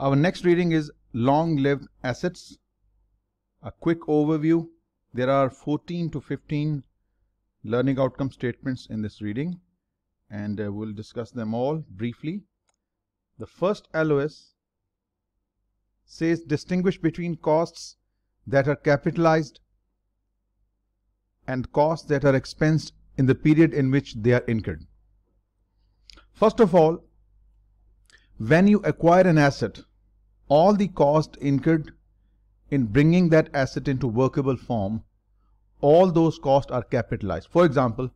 Our next reading is long-lived assets. A quick overview. There are 14 to 15 learning outcome statements in this reading, and we'll discuss them all briefly. The first LOS says distinguish between costs that are capitalized and costs that are expensed in the period in which they are incurred. First of all, when you acquire an asset, all the costs incurred in bringing that asset into workable form, all those costs are capitalized. For example,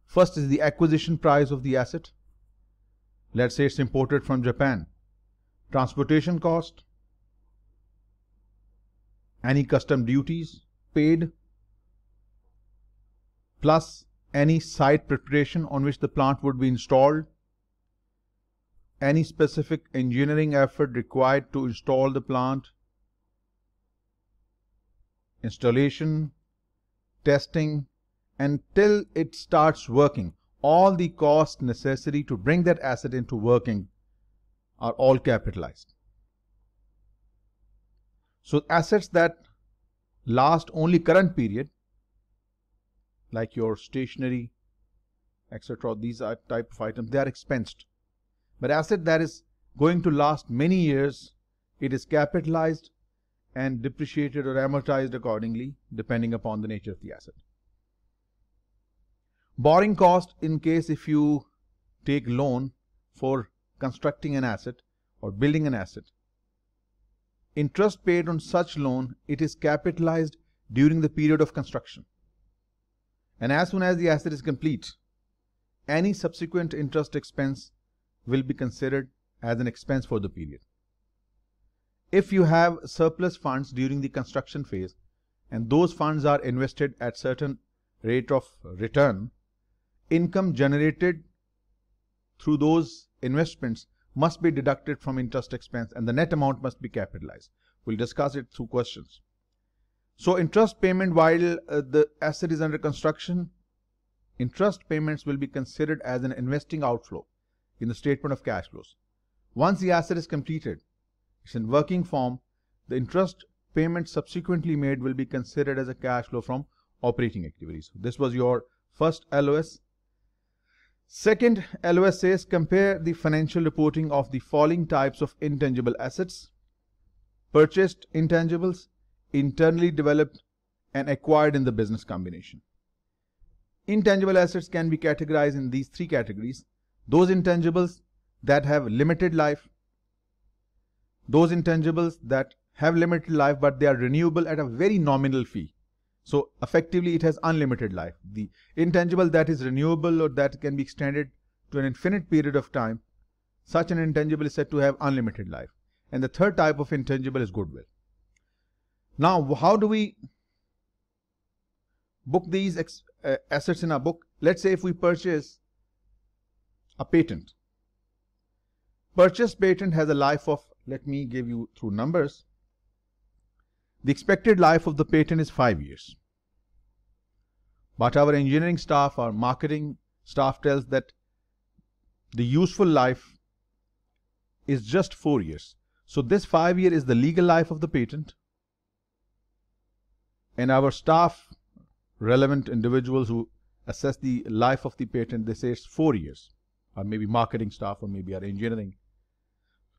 first is the acquisition price of the asset. Let's say it's imported from Japan. Transportation cost, any custom duties paid, plus any site preparation on which the plant would be installed, any specific engineering effort required to install the plant, installation, testing, until it starts working. All the costs necessary to bring that asset into working are all capitalized. So assets that last only current period, like your stationery, etc., these are type of items, they are expensed. But asset that is going to last many years, it is capitalized and depreciated or amortized accordingly, depending upon the nature of the asset. Borrowing cost, in case if you take loan for constructing an asset or building an asset. Interest paid on such loan, it is capitalized during the period of construction. And as soon as the asset is complete, any subsequent interest expense will be considered as an expense for the period. If you have surplus funds during the construction phase and those funds are invested at certain rate of return, income generated through those investments must be deducted from interest expense and the net amount must be capitalized. We'll discuss it through questions. So interest payment while the asset is under construction, interest payments will be considered as an investing outflow in the statement of cash flows. Once the asset is completed, it's in working form, the interest payment subsequently made will be considered as a cash flow from operating activities. This was your first LOS. Second LOS says compare the financial reporting of the following types of intangible assets: purchased intangibles, internally developed, and acquired in the business combination. Intangible assets can be categorized in these three categories: those intangibles that have limited life, those intangibles that have limited life but they are renewable at a very nominal fee. So effectively it has unlimited life. The intangible that is renewable or that can be extended to an infinite period of time, such an intangible is said to have unlimited life. And the third type of intangible is goodwill. Now, how do we book these assets in our book? Let's say if we purchase a patent. Purchased patent has a life of, let me give you through numbers. The expected life of the patent is 5 years. But our engineering staff, our marketing staff tells that the useful life is just 4 years. So this 5 year is the legal life of the patent. And our staff, relevant individuals who assess the life of the patent, they say it's 4 years. Or maybe marketing staff or maybe our engineering.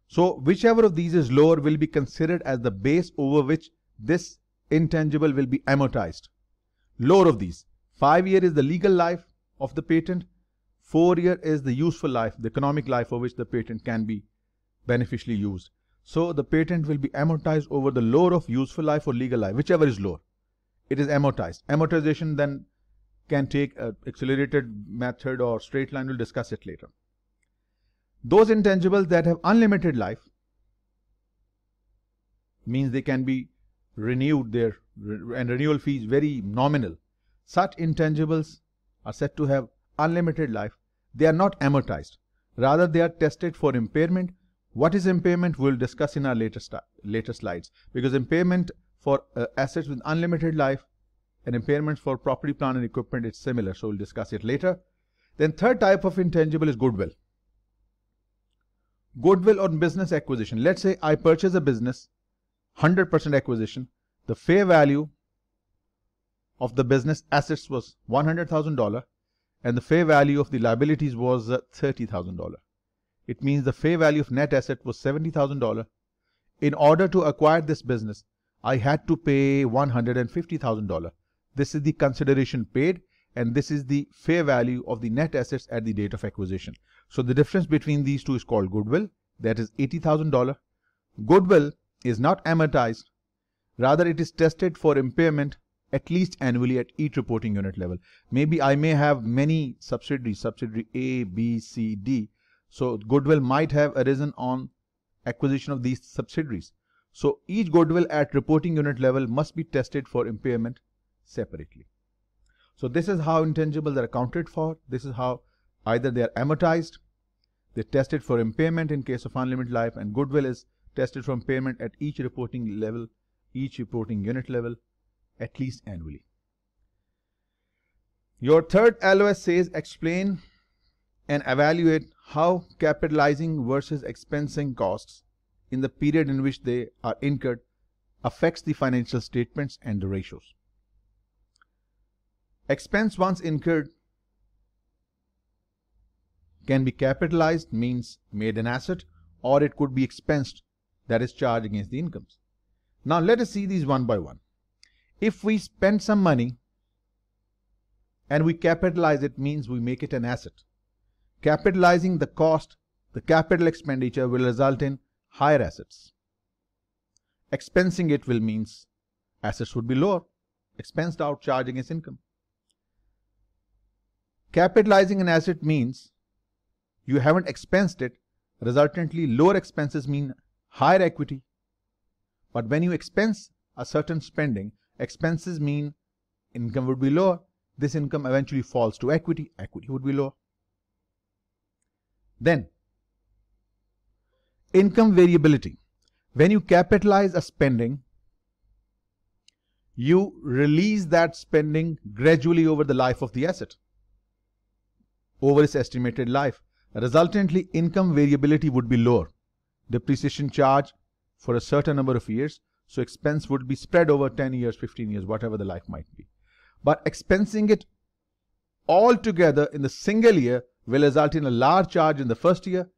So whichever of these is lower will be considered as the base over which this intangible will be amortized. Lower of these, 5 year is the legal life of the patent, 4 year is the useful life, the economic life for which the patent can be beneficially used. So the patent will be amortized over the lower of useful life or legal life, whichever is lower. It is amortized. Amortization then can take an accelerated method or straight line. We'll discuss it later. Those intangibles that have unlimited life means they can be renewed there, and renewal fee is very nominal. Such intangibles are said to have unlimited life. They are not amortized. Rather, they are tested for impairment. What is impairment? We'll discuss in our later slides. Because impairment for assets with unlimited life and impairments for property, plant and equipment is similar. So we'll discuss it later. Then third type of intangible is goodwill. Goodwill on business acquisition. Let's say I purchase a business, 100% acquisition. The fair value of the business assets was $100,000 and the fair value of the liabilities was $30,000. It means the fair value of net asset was $70,000. In order to acquire this business, I had to pay $150,000. This is the consideration paid, and this is the fair value of the net assets at the date of acquisition. So the difference between these two is called goodwill. That is $80,000. Goodwill is not amortized. Rather, it is tested for impairment at least annually at each reporting unit level. Maybe I may have many subsidiaries, subsidiary A, B, C, D. So goodwill might have arisen on acquisition of these subsidiaries. So each goodwill at reporting unit level must be tested for impairment separately. So this is how intangibles are accounted for. This is how either they are amortized, they're tested for impairment in case of unlimited life, and goodwill is tested for impairment at each reporting level, each reporting unit level, at least annually. Your third LOS says explain and evaluate how capitalizing versus expensing costs in the period in which they are incurred affects the financial statements and the ratios. Expense once incurred can be capitalized, means made an asset, or it could be expensed, that is charged against the incomes. Now let us see these one by one. If we spend some money and we capitalize it, means we make it an asset. Capitalizing the cost, the capital expenditure, will result in higher assets. Expensing it will means assets would be lower, expensed out, charged against income. Capitalizing an asset means you haven't expensed it, resultantly lower expenses mean higher equity. But when you expense a certain spending, expenses mean income would be lower. This income eventually falls to equity, equity would be lower. Then, income variability. When you capitalize a spending, you release that spending gradually over the life of the asset, over its estimated life. Resultantly, income variability would be lower. Depreciation charge for a certain number of years, so expense would be spread over 10 years, 15 years, whatever the life might be. But expensing it all together in the single year will result in a large charge in the first year,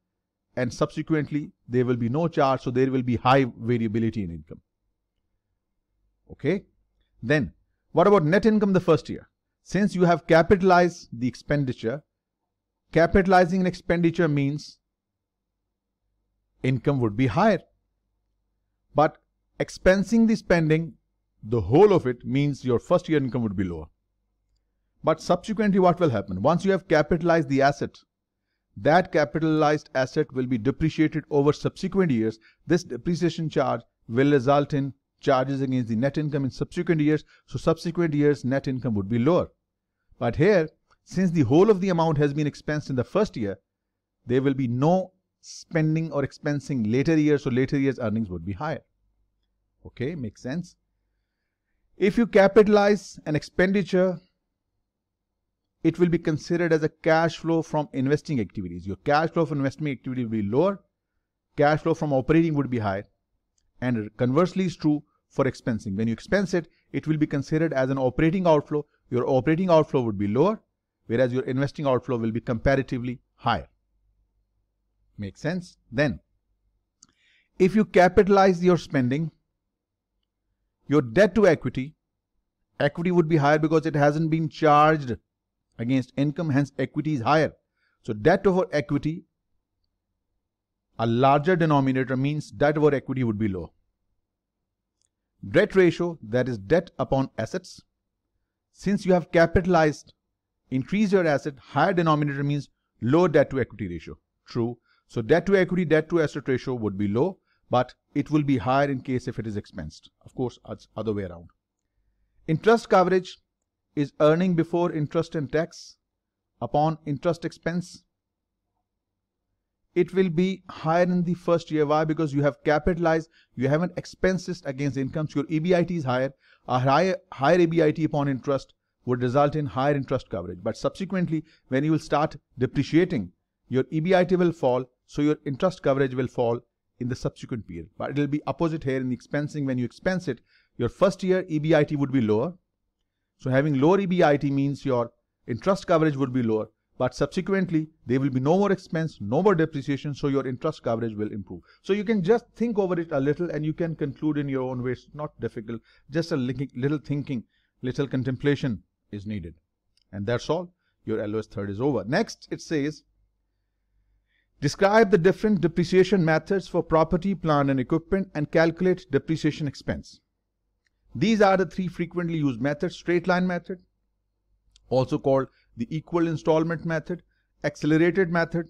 and subsequently there will be no charge, so there will be high variability in income. Okay? Then, what about net income the first year? Since you have capitalized the expenditure, capitalizing an expenditure means income would be higher. But expensing the spending, the whole of it, means your first year income would be lower. But subsequently what will happen? Once you have capitalized the asset, that capitalized asset will be depreciated over subsequent years. This depreciation charge will result in charges against the net income in subsequent years. So subsequent years net income would be lower. But here, since the whole of the amount has been expensed in the first year, there will be no spending or expensing later years, so later years earnings would be higher. Okay, makes sense? If you capitalize an expenditure, it will be considered as a cash flow from investing activities. Your cash flow from investing activity will be lower, cash flow from operating would be higher, and conversely is true for expensing. When you expense it, it will be considered as an operating outflow. Your operating outflow would be lower, whereas your investing outflow will be comparatively higher. Makes sense? Then, if you capitalize your spending, your debt to equity would be higher because it hasn't been charged against income, hence equity is higher. So debt over equity, a larger denominator, means debt over equity would be low. Debt ratio, that is debt upon assets. Since you have capitalized, increase your asset, higher denominator means low debt to equity ratio. True. So debt to equity, debt to asset ratio would be low, but it will be higher in case if it is expensed. Of course, it's other way around. Interest coverage is earning before interest and tax upon interest expense. It will be higher in the first year. Why? Because you have capitalized, you haven't expensed it against income, so your EBIT is higher. A higher EBIT upon interest would result in higher interest coverage. But subsequently, when you will start depreciating, your EBIT will fall, so your interest coverage will fall in the subsequent period. But it will be opposite here in the expensing. When you expense it, your first year EBIT would be lower. So having lower EBIT means your interest coverage would be lower. But subsequently, there will be no more expense, no more depreciation, so your interest coverage will improve. So you can just think over it a little and you can conclude in your own way. It's not difficult. Just a little thinking, little contemplation is needed. And that's all. Your LOS third is over. Next, it says, describe the different depreciation methods for property, plant and equipment and calculate depreciation expense. These are the three frequently used methods: straight line method, also called the equal installment method; accelerated method,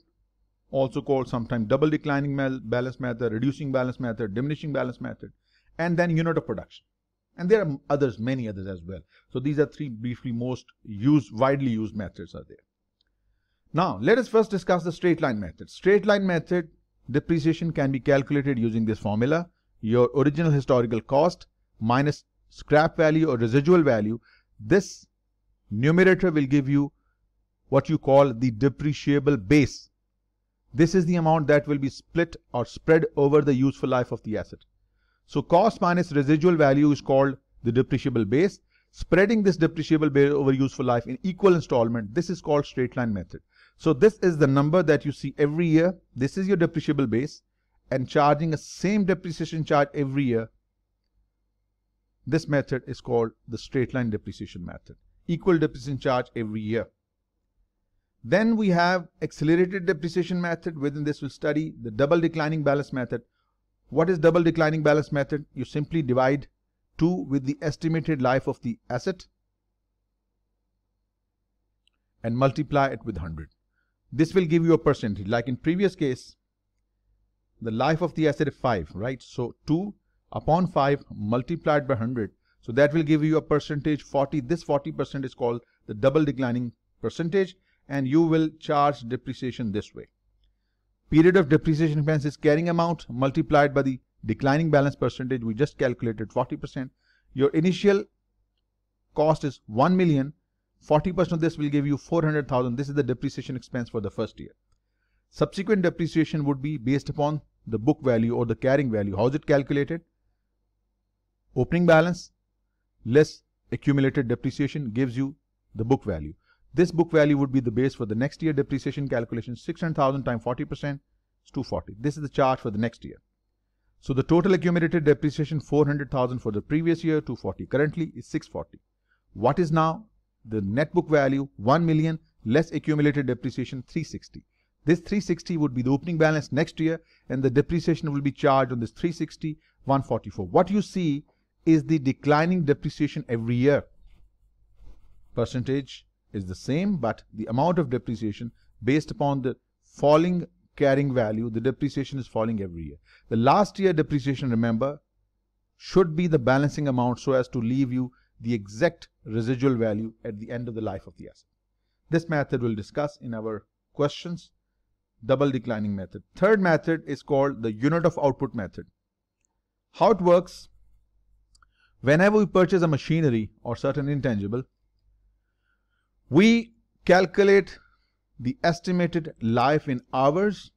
also called sometimes double declining balance method, reducing balance method, diminishing balance method, and then unit of production. And there are others, many others as well. So these are three briefly most widely used methods are there. Now let us first discuss the straight line method. Straight line method depreciation can be calculated using this formula: your original historical cost minus scrap value or residual value. This numerator will give you what you call the depreciable base. This is the amount that will be split or spread over the useful life of the asset. So cost minus residual value is called the depreciable base. Spreading this depreciable base over useful life in equal installment, this is called straight line method. So this is the number that you see every year. This is your depreciable base, and charging a same depreciation charge every year. This method is called the straight line depreciation method. Equal depreciation charge every year. Then we have accelerated depreciation method. Within this we'll study the double declining balance method. What is double declining balance method? You simply divide 2 with the estimated life of the asset and multiply it with 100. This will give you a percentage. Like in previous case, the life of the asset is 5, right? So 2 upon 5 multiplied by 100. So that will give you a percentage 40. This 40% is called the double declining percentage, and you will charge depreciation this way. Period of depreciation expense is carrying amount multiplied by the declining balance percentage. We just calculated 40%. Your initial cost is 1 million. 40% of this will give you 400,000. This is the depreciation expense for the first year. Subsequent depreciation would be based upon the book value or the carrying value. How is it calculated? Opening balance less accumulated depreciation gives you the book value. This book value would be the base for the next year depreciation calculation. 600,000 times 40% is 240. This is the charge for the next year. So the total accumulated depreciation 400,000 for the previous year, 240. Currently is 640. What is now the net book value? 1 million less accumulated depreciation, 360. This 360 would be the opening balance next year, and the depreciation will be charged on this 360, 144. What you see is the declining depreciation every year. Percentage is the same, but the amount of depreciation based upon the falling carrying value, the depreciation is falling every year. The last year depreciation, remember, should be the balancing amount so as to leave you the exact residual value at the end of the life of the asset. This method we'll discuss in our questions. Double declining method. Third method is called the unit of output method. How it works: whenever we purchase a machinery or certain intangible, we calculate the estimated life in hours,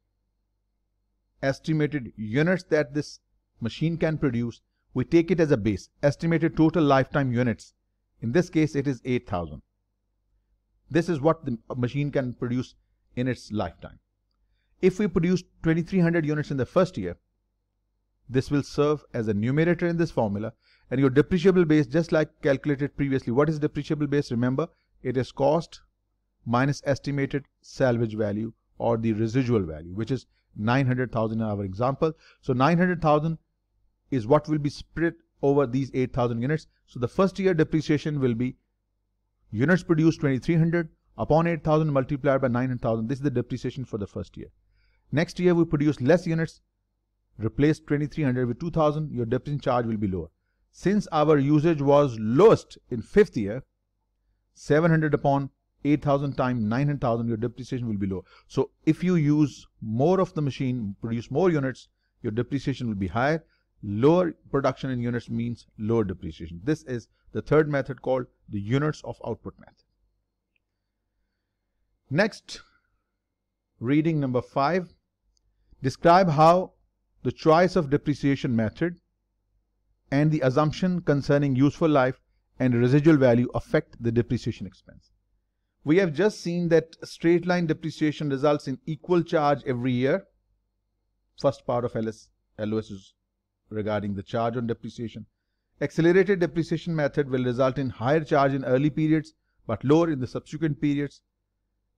estimated units that this machine can produce. We take it as a base, estimated total lifetime units. In this case, it is 8,000. This is what the machine can produce in its lifetime. If we produce 2,300 units in the first year, this will serve as a numerator in this formula, and your depreciable base, just like calculated previously. What is depreciable base? Remember, it is cost minus estimated salvage value or the residual value, which is 900,000 in our example. So 900,000 is what will be spread over these 8,000 units. So the first year depreciation will be units produced 2,300 upon 8,000 multiplied by 900,000. This is the depreciation for the first year. Next year we produce less units, replace 2,300 with 2,000. Your depreciation charge will be lower. Since our usage was lowest in fifth year, 700 upon 8,000 times 900,000, your depreciation will be low. So if you use more of the machine, produce more units, your depreciation will be higher. Lower production in units means lower depreciation. This is the third method called the units of output method. Next, reading number 5. Describe how the choice of depreciation method and the assumption concerning useful life and residual value affect the depreciation expense. We have just seen that straight line depreciation results in equal charge every year. First part of LOS is regarding the charge on depreciation. Accelerated depreciation method will result in higher charge in early periods but lower in the subsequent periods.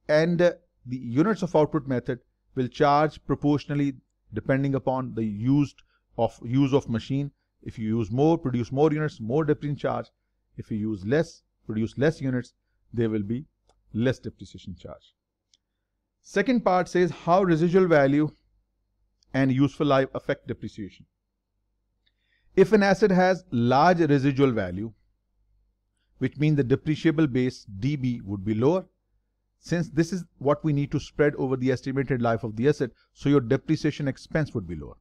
And the units of output method will charge proportionally depending upon the use of machine. If you use more, produce more units, more depreciation charge. If you use less, produce less units, there will be less depreciation charge. Second part says how residual value and useful life affect depreciation. If an asset has large residual value, which means the depreciable base DB would be lower, since this is what we need to spread over the estimated life of the asset, so your depreciation expense would be lower.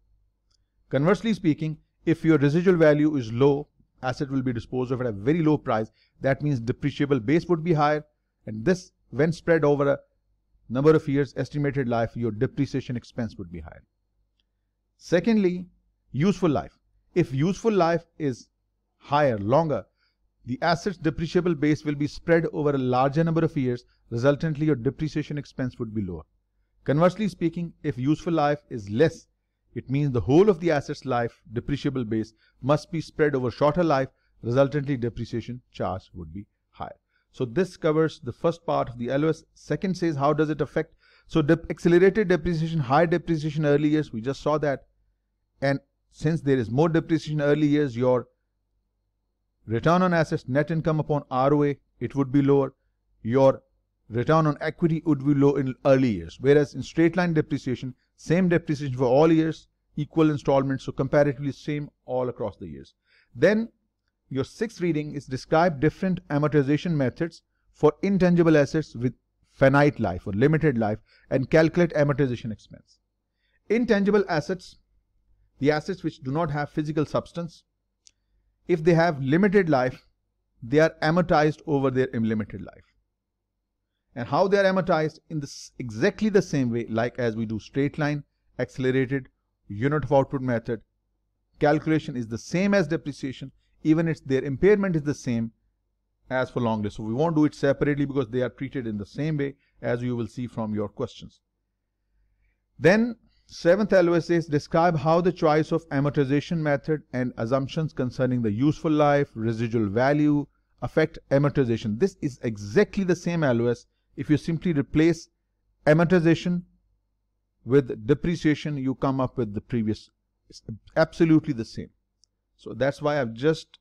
Conversely speaking, if your residual value is low, asset will be disposed of at a very low price. That means depreciable base would be higher, and this, when spread over a number of years estimated life, your depreciation expense would be higher. Secondly, useful life. If useful life is higher, longer, the asset's depreciable base will be spread over a larger number of years. Resultantly, your depreciation expense would be lower. Conversely speaking, if useful life is less, it means the whole of the asset's life depreciable base must be spread over shorter life. Resultantly, depreciation charge would be higher. So this covers the first part of the LOS. Second says how does it affect. So accelerated depreciation, high depreciation early years, we just saw that. And since there is more depreciation early years, your return on assets, net income upon ROA, it would be lower. Your return on equity would be low in early years. Whereas in straight line depreciation, same depreciation for all years, equal installments, so comparatively same all across the years. Then your sixth reading is describe different amortization methods for intangible assets with finite life or limited life and calculate amortization expense. Intangible assets, the assets which do not have physical substance, if they have limited life, they are amortized over their limited life. And how they are amortized? In this exactly the same way like as we do straight line, accelerated, unit of output method. Calculation is the same as depreciation, even their impairment is the same as for long lived. So we won't do it separately because they are treated in the same way as you will see from your questions. Then seventh LOS says describe how the choice of amortization method and assumptions concerning the useful life, residual value affect amortization. This is exactly the same LOS. If you simply replace amortization with depreciation, you come up with the previous. It's absolutely the same. So that's why I've just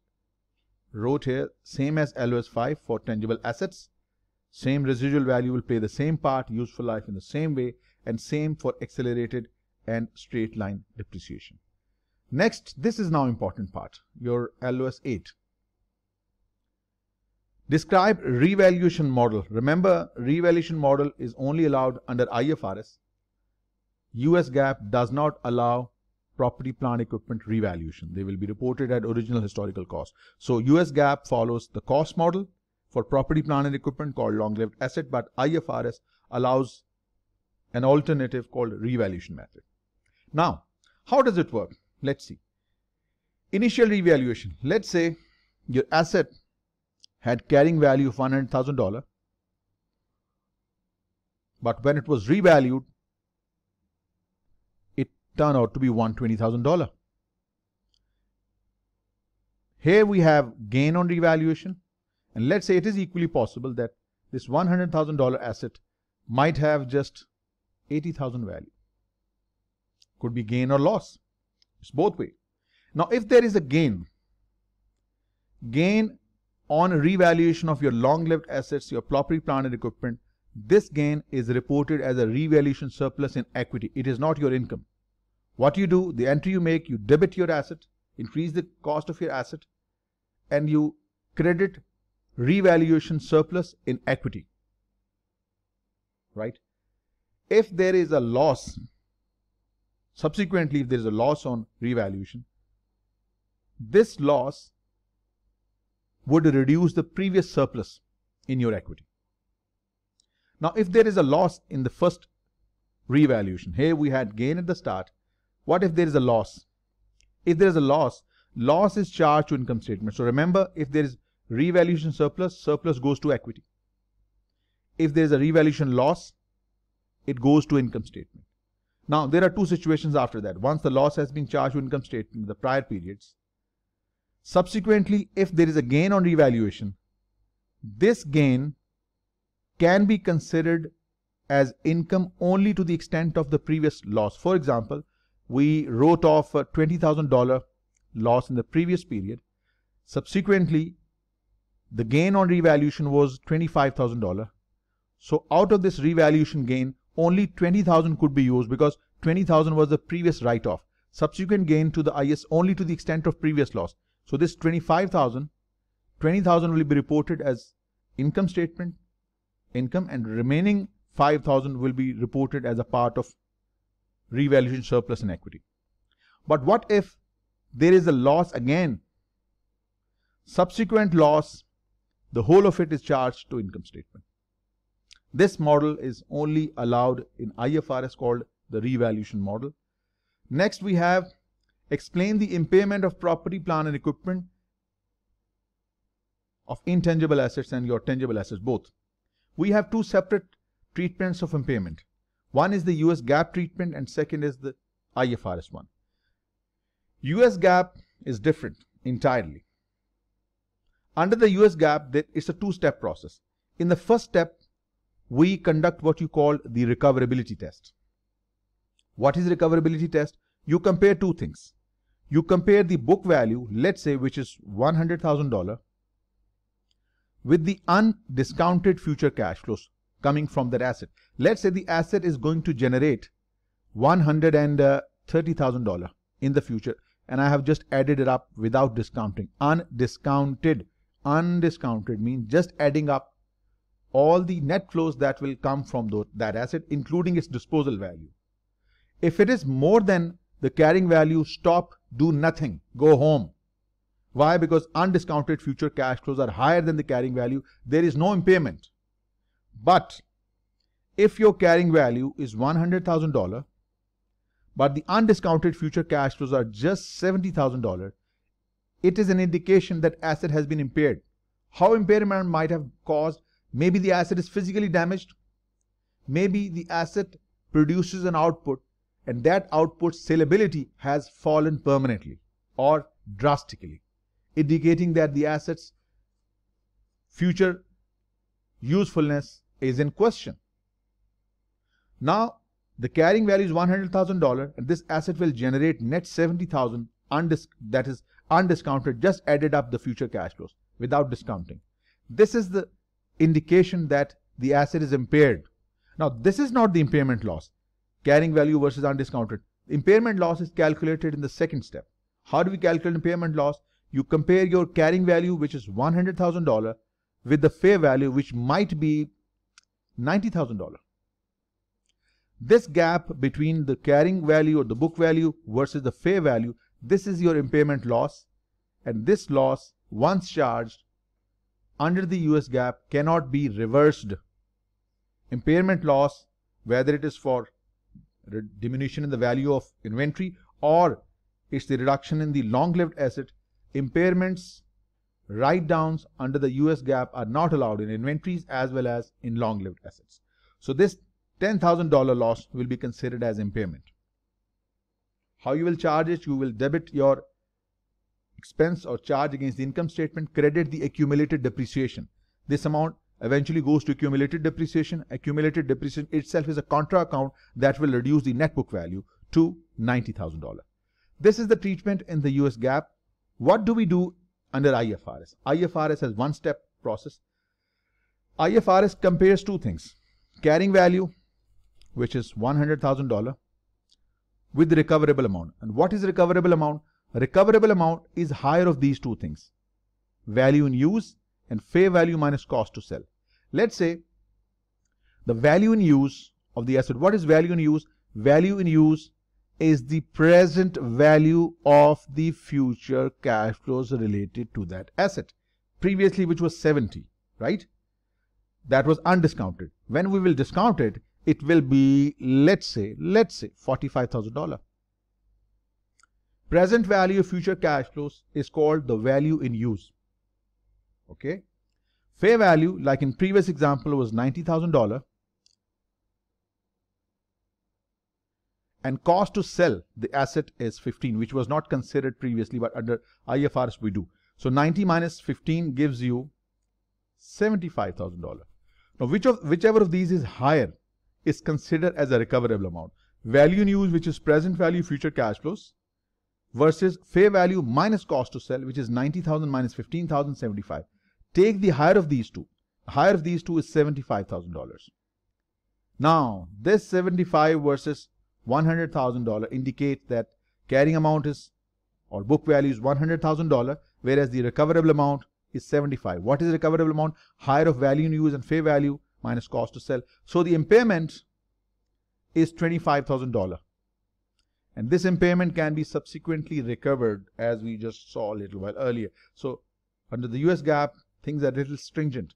wrote here same as LOS 5 for tangible assets. Same residual value will play the same part, useful life in the same way, and same for accelerated and straight line depreciation. Next, this is now important part, your LOS 8. Describe revaluation model. Remember, revaluation model is only allowed under IFRS. US GAAP does not allow property, plant, equipment revaluation. They will be reported at original historical cost. So US GAAP follows the cost model for property, plant and equipment called long-lived asset, but IFRS allows an alternative called revaluation method. Now, how does it work? Let's see. Initial revaluation. Let's say your asset had carrying value of $100,000, but when it was revalued, it turned out to be $120,000. Here we have gain on revaluation, and let's say it is equally possible that this $100,000 asset might have just $80,000 value. Could be gain or loss. It's both ways. Now, if there is a gain on revaluation of your long-lived assets, your property, plant and equipment, this gain is reported as a revaluation surplus in equity. It is not your income. What you do, the entry you make, you debit your asset, increase the cost of your asset, and you credit revaluation surplus in equity. Right? If there is a loss, subsequently, if there is a loss on revaluation, this loss would reduce the previous surplus in your equity. Now, if there is a loss in the first revaluation. Here we had gain at the start. What if there is a loss? If there is a loss, loss is charged to income statement. So remember, if there is revaluation surplus, surplus goes to equity. If there is a revaluation loss, it goes to income statement. Now, there are two situations after that. Once the loss has been charged to income statement in the prior periods, subsequently, if there is a gain on revaluation, this gain can be considered as income only to the extent of the previous loss. For example, we wrote off a $20,000 loss in the previous period. Subsequently, the gain on revaluation was $25,000. So out of this revaluation gain, only $20,000 could be used because $20,000 was the previous write-off. Subsequent gain to the IS only to the extent of previous loss. So this $25,000 will be reported as income statement income, and remaining $5,000 will be reported as a part of revaluation surplus in equity. But what if there is a loss again? Subsequent loss, the whole of it is charged to income statement. This model is only allowed in IFRS, called the revaluation model. Next, we have explain the impairment of property, plant and equipment, of intangible assets and your tangible assets both. We have two separate treatments of impairment. One is the US GAAP treatment and second is the IFRS one. US GAAP is different entirely. Under the US GAAP, it's a two-step process. In the first step, we conduct what you call the recoverability test. What is recoverability test? You compare two things. You compare the book value, let's say, which is $100,000, with the undiscounted future cash flows coming from that asset. Let's say the asset is going to generate $130,000 in the future, and I have just added it up without discounting. Undiscounted means just adding up all the net flows that will come from that asset, including its disposal value. If it is more than the carrying value, stop, do nothing, go home. Why? Because undiscounted future cash flows are higher than the carrying value. There is no impairment. But if your carrying value is $100,000, but the undiscounted future cash flows are just $70,000, it is an indication that asset has been impaired. How impairment might have caused? Maybe the asset is physically damaged. Maybe the asset produces an output and that output's salability has fallen permanently or drastically, indicating that the asset's future usefulness is in question. Now, the carrying value is $100,000 and this asset will generate net $70,000, that is undiscounted, just added up the future cash flows without discounting. This is the indication that the asset is impaired. Now, this is not the impairment loss, carrying value versus undiscounted. Impairment loss is calculated in the second step. How do we calculate impairment loss? You compare your carrying value, which is $100,000, with the fair value, which might be $90,000. This gap between the carrying value or the book value versus the fair value, this is your impairment loss, and this loss, once charged under the US GAAP, cannot be reversed. Impairment loss, whether it is for diminution in the value of inventory or it's the reduction in the long-lived asset, impairments, write-downs under the US GAAP are not allowed in inventories as well as in long-lived assets. So this $10,000 loss will be considered as impairment. How you will charge it? You will debit your expense or charge against the income statement, credit the accumulated depreciation. This amount eventually goes to accumulated depreciation. Accumulated depreciation itself is a contra account that will reduce the net book value to $90,000. This is the treatment in the US GAAP. What do we do under IFRS? IFRS has one-step process. IFRS compares two things: carrying value, which is $100,000, with the recoverable amount. And what is recoverable amount? Recoverable amount is higher of these two things: value in use and fair value minus cost to sell. Let's say the value in use of the asset. What is value in use? Value in use is the present value of the future cash flows related to that asset. Previously, which was 70, right? That was undiscounted. When we will discount it, it will be, let's say $45,000. Present value of future cash flows is called the value in use. Okay. Fair value, like in previous example, was $90,000. And cost to sell the asset is 15, which was not considered previously, but under IFRS we do. So 90 minus 15 gives you $75,000. Now, whichever of these is higher is considered as a recoverable amount. Value in use, which is present value future cash flows, versus fair value minus cost to sell, which is 90,000 minus 15,000, 75. Take the higher of these two. The higher of these two is $75,000. Now, this 75 versus $100,000 indicates that carrying amount is, or book value is $100,000, whereas the recoverable amount is 75. What is the recoverable amount? Higher of value in use and fair value minus cost to sell. So the impairment is $25,000. And this impairment can be subsequently recovered, as we just saw a little while earlier. So under the US GAAP, things are a little stringent.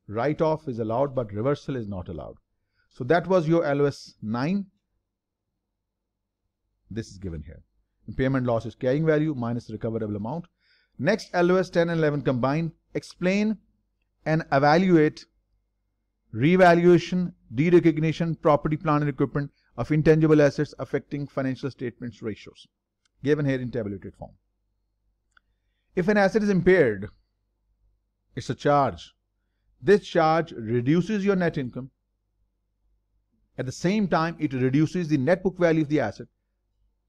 Write-off is allowed, but reversal is not allowed. So that was your LOS 9. This is given here. Impairment loss is carrying value minus recoverable amount. Next, LOS 10 and 11 combine. Explain and evaluate revaluation, derecognition, property, plant and equipment of intangible assets affecting financial statements ratios, given here in tabulated form. If an asset is impaired, it's a charge. This charge reduces your net income. At the same time, it reduces the net book value of the asset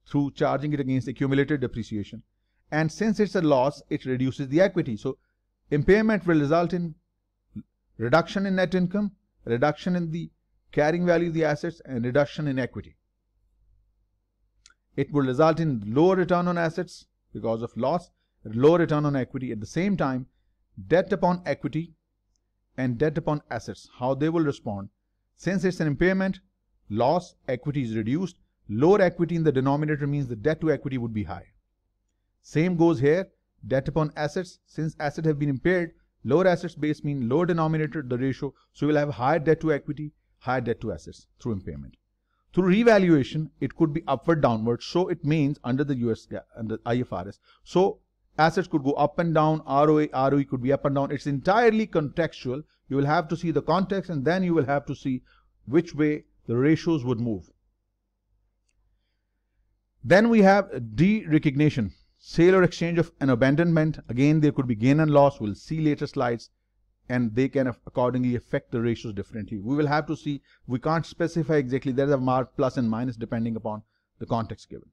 through charging it against accumulated depreciation. And since it's a loss, it reduces the equity. So impairment will result in reduction in net income, reduction in the carrying value of the assets, and reduction in equity. It will result in lower return on assets because of loss, lower return on equity. At the same time, debt upon equity and debt upon assets, how they will respond. Since it's an impairment, loss, equity is reduced. Lower equity in the denominator means the debt to equity would be high. Same goes here, debt upon assets. Since assets have been impaired, lower assets base means lower denominator, the ratio. So we'll have higher debt to equity, higher debt to assets through impairment. Through revaluation, it could be upward, downward. So it means under the US, under IFRS. So assets could go up and down, ROE could be up and down. It's entirely contextual. You will have to see the context, and then you will have to see which way the ratios would move. Then we have derecognition, sale or exchange of an abandonment. Again, there could be gain and loss. We'll see later slides, and they can accordingly affect the ratios differently. We will have to see, we can't specify exactly. There's a mark plus and minus depending upon the context given.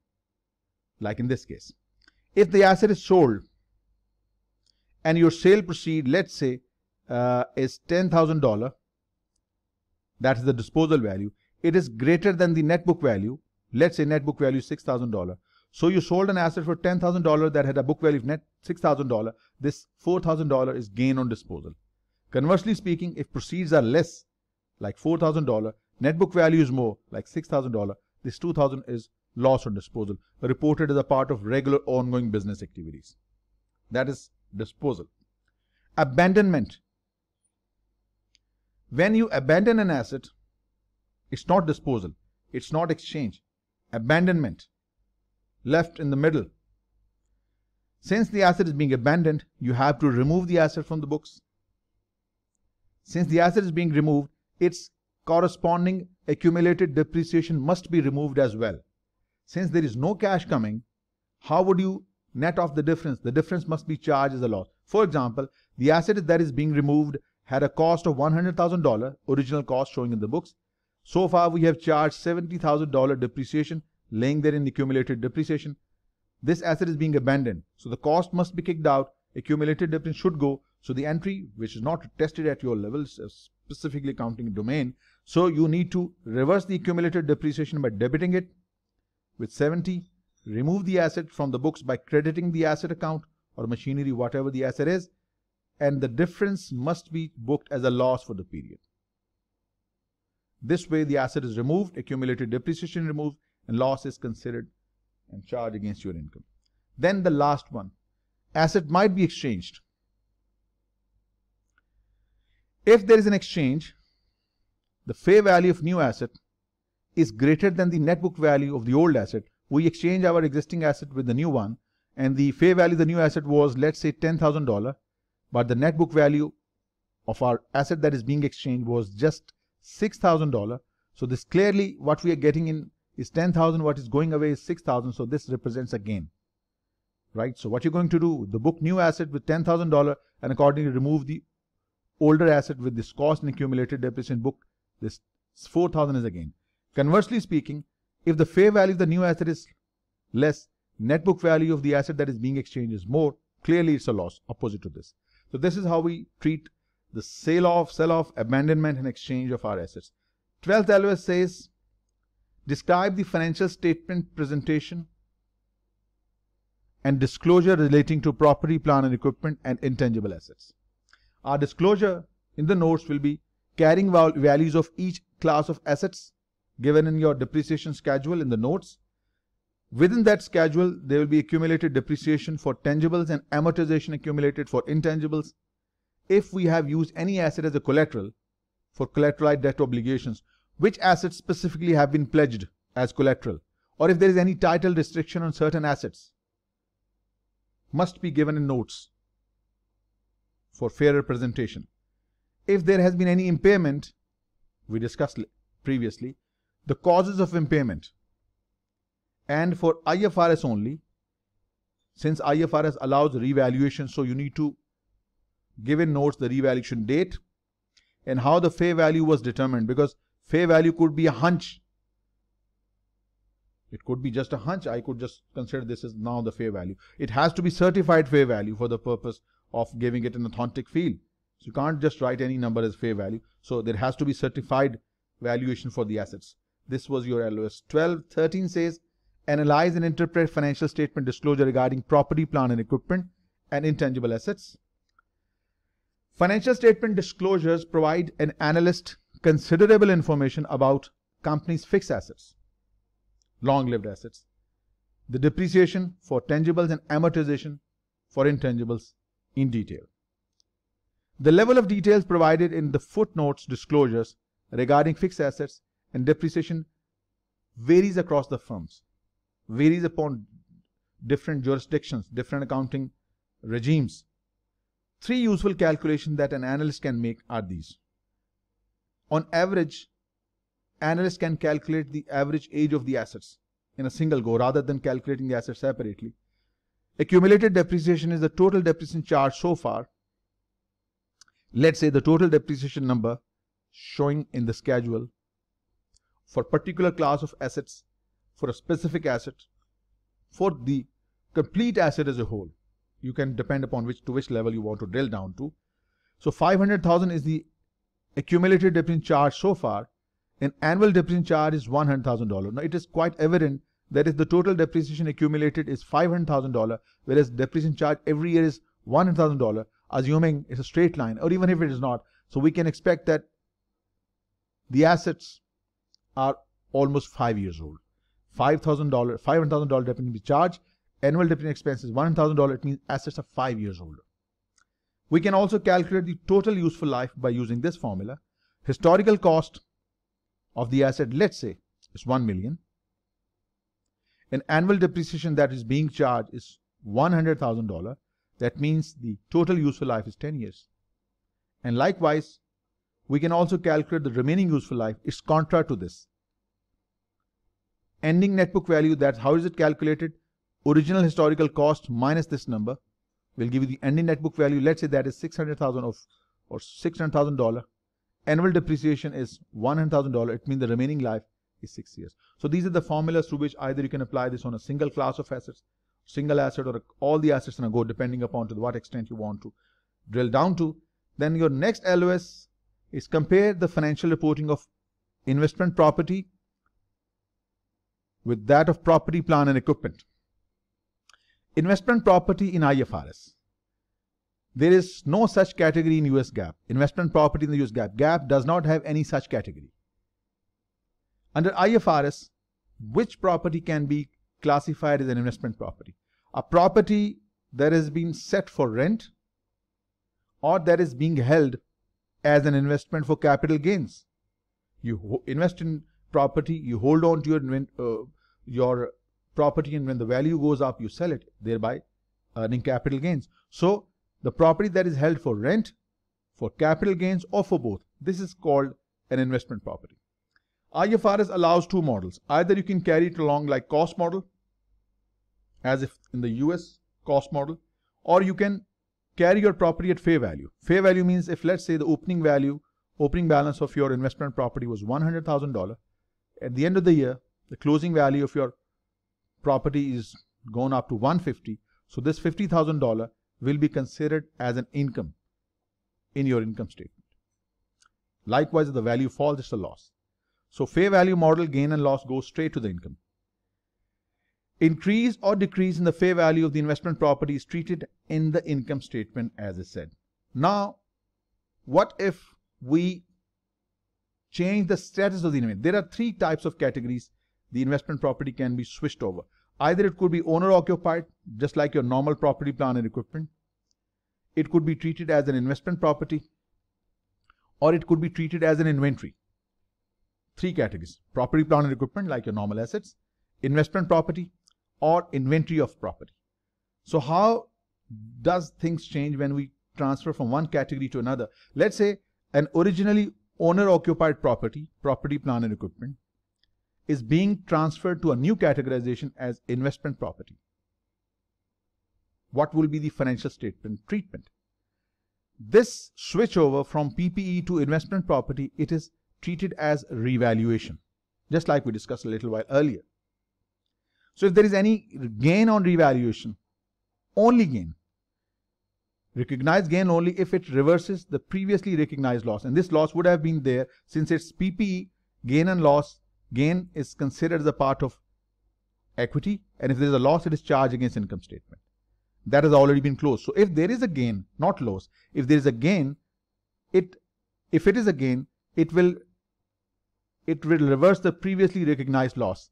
Like in this case, if the asset is sold and your sale proceed, let's say, is $10,000, that is the disposal value. It is greater than the net book value. Let's say net book value is $6,000. So you sold an asset for $10,000 that had a book value of net $6,000. This $4,000 is gain on disposal. Conversely speaking, if proceeds are less, like $4,000, net book value is more, like $6,000, this $2,000 is loss on disposal, reported as a part of regular ongoing business activities. That is disposal. Abandonment. When you abandon an asset, it's not disposal, it's not exchange. Abandonment, left in the middle. Since the asset is being abandoned, you have to remove the asset from the books. Since the asset is being removed, its corresponding accumulated depreciation must be removed as well. Since there is no cash coming, how would you net off the difference? The difference must be charged as a loss. For example, the asset that is being removed had a cost of $100,000, original cost showing in the books. So far, we have charged $70,000 depreciation, laying there in the accumulated depreciation. This asset is being abandoned, so the cost must be kicked out. Accumulated depreciation should go. So the entry, which is not tested at your levels, specifically accounting domain, so you need to reverse the accumulated depreciation by debiting it with 70, remove the asset from the books by crediting the asset account or machinery, whatever the asset is, and the difference must be booked as a loss for the period. This way the asset is removed, accumulated depreciation removed, and loss is considered and charged against your income. Then the last one, asset might be exchanged. If there is an exchange, the fair value of new asset is greater than the net book value of the old asset, we exchange our existing asset with the new one, and the fair value of the new asset was, let's say, $10,000, but the net book value of our asset that is being exchanged was just $6,000. So this clearly, what we are getting in is 10,000, what is going away is 6,000, so this represents a gain, right? So what you're going to do, the book new asset with $10,000 and accordingly remove the older asset with this cost and accumulated depreciation, book this 4,000 is a gain. Conversely speaking, if the fair value of the new asset is less, net book value of the asset that is being exchanged is more, clearly it's a loss, opposite to this. So this is how we treat the sell-off, abandonment and exchange of our assets. 12th LOS says, describe the financial statement presentation and disclosure relating to property, plant and equipment and intangible assets. Our disclosure in the notes will be carrying values of each class of assets given in your depreciation schedule in the notes. Within that schedule, there will be accumulated depreciation for tangibles and amortization accumulated for intangibles. If we have used any asset as a collateral for collateralized debt obligations, which assets specifically have been pledged as collateral, or if there is any title restriction on certain assets, must be given in notes for fairer presentation. If there has been any impairment, we discussed previously, the causes of impairment. And for IFRS only, since IFRS allows revaluation, so you need to give in notes the revaluation date and how the fair value was determined, because fair value could be a hunch. It could be just a hunch. I could just consider this as now the fair value. It has to be certified fair value for the purpose of giving it an authentic feel. So you can't just write any number as fair value. So there has to be certified valuation for the assets. This was your LOS. 13 says, analyze and interpret financial statement disclosure regarding property, plant and equipment and intangible assets. Financial statement disclosures provide an analyst considerable information about company's fixed assets, long-lived assets, the depreciation for tangibles and amortization for intangibles in detail. The level of details provided in the footnotes disclosures regarding fixed assets and depreciation varies across the firms, varies upon different jurisdictions, different accounting regimes. 3 useful calculations that an analyst can make are these. On average, analysts can calculate the average age of the assets in a single go rather than calculating the assets separately. Accumulated depreciation is the total depreciation charge so far. Let's say the total depreciation number showing in the schedule for particular class of assets, for a specific asset, for the complete asset as a whole. You can depend upon which level you want to drill down to. So 500,000 is the accumulated depreciation charge so far, and annual depreciation charge is $100,000. Now it is quite evident that if the total depreciation accumulated is $500,000, whereas depreciation charge every year is $100,000, assuming it's a straight line, or even if it is not, so we can expect that the assets are almost 5 years old. $500,000 depreciation charge, annual depreciation expense is $100,000. It means assets are 5 years old. We can also calculate the total useful life by using this formula. Historical cost of the asset, let's say, is 1 million. And annual depreciation that is being charged is $100,000. That means the total useful life is 10 years. And likewise, we can also calculate the remaining useful life. It's contra to this. Ending net book value, that's how is it calculated? Original historical cost minus this number will give you the ending net book value. Let's say that is $600,000 or $600,000. Annual depreciation is $100,000. It means the remaining life is 6 years. So these are the formulas through which either you can apply this on a single class of assets, single asset, or all the assets in a go, depending upon to what extent you want to drill down to. Then your next LOS is compare the financial reporting of investment property with that of property, plant and equipment. Investment property in IFRS. There is no such category in US GAAP. Investment property in the US GAAP. GAAP does not have any such category. Under IFRS, which property can be classified as an investment property? A property that has been set for rent or that is being held as an investment for capital gains. You invest in property, you hold on to your property, and when the value goes up, you sell it, thereby earning capital gains. So the property that is held for rent, for capital gains, or for both, this is called an investment property. IFRS allows two models. Either you can carry it along like cost model, as if in the US cost model, or you can carry your property at fair value. Fair value means if, let's say, the opening balance of your investment property was $100,000, at the end of the year, the closing value of your property is gone up to $150,000. So this $50,000 will be considered as an income in your income statement. Likewise, if the value falls, it's a loss. So fair value model, gain and loss goes straight to the income. Increase or decrease in the fair value of the investment property is treated in the income statement, as I said. Now, what if we change the status of the investment? There are three types of categories the investment property can be switched over. Either it could be owner occupied, just like your normal property, plant and equipment. It could be treated as an investment property, or it could be treated as an inventory. Three categories: property, plant and equipment, like your normal assets; investment property; or inventory of property. So how does things change when we transfer from one category to another? Let's say an originally owner occupied property, plant and equipment, is being transferred to a new categorization as investment property. What will be the financial statement treatment? This switchover from PPE to investment property, it is treated as revaluation, just like we discussed a little while earlier. So if there is any gain on revaluation, only gain, recognize gain only if it reverses the previously recognized loss. And this loss would have been there since it's PPE, gain and loss. Gain is considered as a part of equity, and if there is a loss, it is charged against income statement. That has already been closed. So if there is a gain, not loss, if there is a gain, if it is a gain, it will reverse the previously recognized loss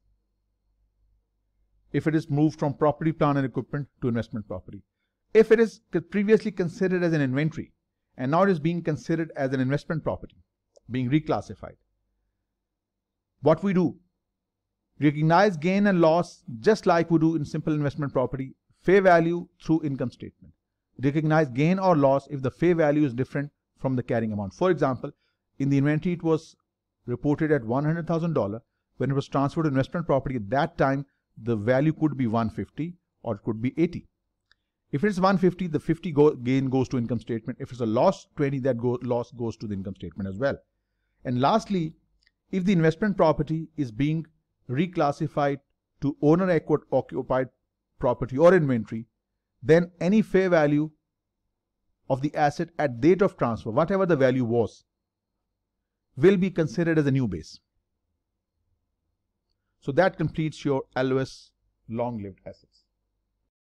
if it is moved from property, plant and equipment to investment property. If it is previously considered as an inventory and now it is being considered as an investment property, being reclassified, what we do? Recognize gain and loss just like we do in simple investment property, fair value through income statement. Recognize gain or loss if the fair value is different from the carrying amount. For example, in the inventory, it was reported at $100,000. When it was transferred to investment property, at that time, the value could be $150,000 or it could be $80,000. If it's $150,000, the $50,000 gain goes to income statement. If it's a loss, $20,000, that loss goes to the income statement as well. And lastly, if the investment property is being reclassified to owner occupied property or inventory, then any fair value of the asset at date of transfer, whatever the value was, will be considered as a new base. So that completes your LOS, long-lived assets.